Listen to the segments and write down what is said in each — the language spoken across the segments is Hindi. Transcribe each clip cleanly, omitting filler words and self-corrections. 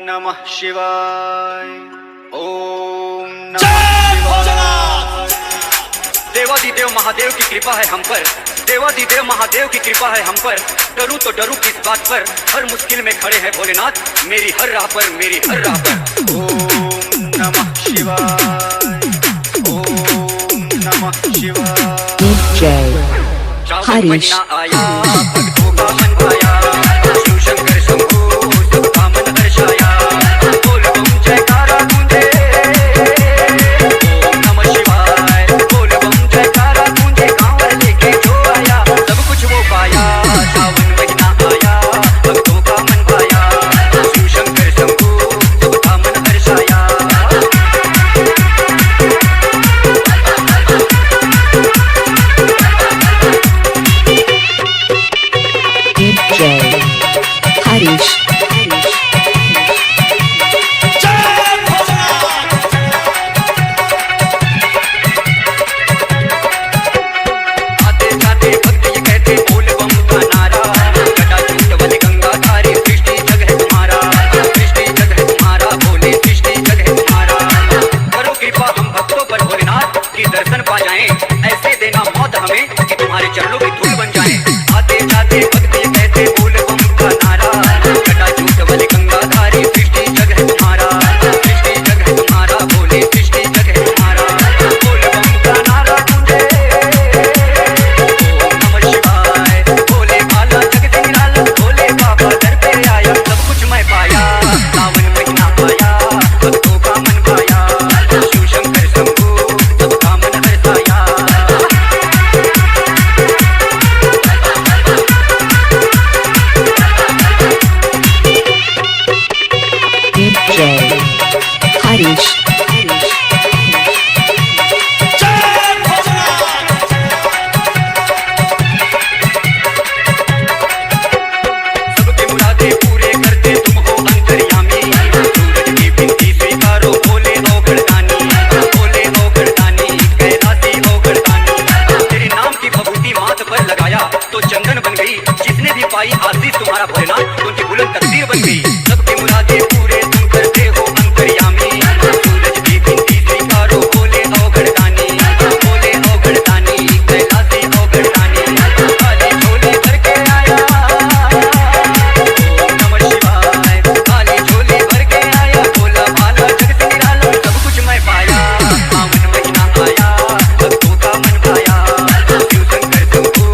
नमः शिवाय। ओम नमः जय शिवाय। देवादिदेव महादेव की कृपा है हम पर, देवादिदेव महादेव की कृपा है हम पर। डरूं तो डरूं किस बात पर, हर मुश्किल में खड़े हैं भोलेनाथ मेरी हर राह पर, मेरी हर राह पर। ओम नमः शिवाय। ओम नमः शिवाय। DJ हरीश आया भक्तों का मन भाया, शिव शंकर शंभू सबका मन हर्षाया। बोल बम जयकारा गूंजे, ओम नमः शिवाय। बोल बम जयकारा गूंजे, कांवर लेके जो आया सब कुछ वो पाया। सावन महीना आया भक्तों का मन भाया, शिव शंकर शंभू सबका मन हर्षाया। DJ हरीश आते जाते भक्त ये कहते बोल बम का नारा। जटाजूट वाले गंगाधारी सृष्टि जग है तुम्हारा, सृष्टि जग है तुम्हारा भोले, सृष्टि जग है तुम्हारा। करो कृपा हम भक्तों पर भोलेनाथ की दर्शन पा जाएं, ऐसे देना मौत हमें कि तुम्हारे चरणों की धूल बन जाएं। आते जाते भक्त ये कहते बोल बम का नारा। जटाजूट वाले गंगाधारी सृष्टि जग है तुम्हारा, सृष्टि जग है तुम्हारा भोले, सृष्टि जग है तुम्हारा। बोल बम का नारा गूंजे, ओम नमः शिवाय। भोले भाला जग से निराला, भोले बाबा दर पे आया सब कुछ मैं पाया। सावन महीना आया भक्तों का मन भाया, शिव शंकर शंभू सबका मन हर्षाया। DJ हरीश सबके मुरादे पूरे करते तुम हो अंतर्यामी। सूरज की बिनती स्वीकारो भोले हो गणदानी, भोले हो गणदानी, कैलाशी हो गणदानी। तेरे नाम की भभूति माथ पर लगाया तो चंदन बन गई, जिसने भी पाई आशीष तुम्हारा भोलेनाथ उनकी बुलंद तकदीर बन गई। सबके मुरादे पूरे तुम करते हो अंतर्यामी। सूरज की बिनती स्वीकारो भोले हो गणदानी, भोले हो गणदानी, कैलाशी हो गणदानी। काली झोली भर के आया, ओम नमः शिवाय। काली झोली भर के आया, भोला भाला जग से निराला सब कुछ मैं पाया। सावन महीना आया भक्तों का मन भाया, शिव शंकर शंभू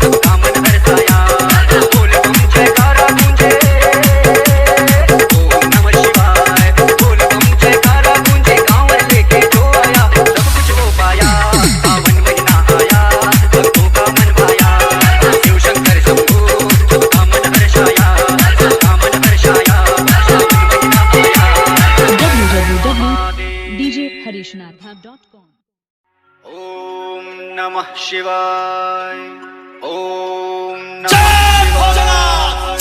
सबका मन हर्षाया। बोल बम जयकारा गूंजे, ओम नमः शिवाय। बोल बम जयकारा गूंजे, कांवर लेके जो आया सब कुछ हो पाया। सावन महीना आया भक्तों का मन भाया, शिव शंकर शंभू सबका मन हर्षाया, सबका मन हर्षाया। सावन महीना www.djharishnath.com ओम नमः शिवाय। ओम नमः जय शिवाय।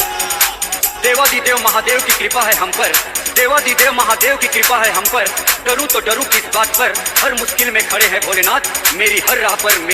देवादिदेव महादेव की कृपा है हम पर, देवादिदेव महादेव की कृपा है हम पर। डरूं तो डरूं किस बात पर, हर मुश्किल में खड़े हैं भोलेनाथ मेरी हर राह पर।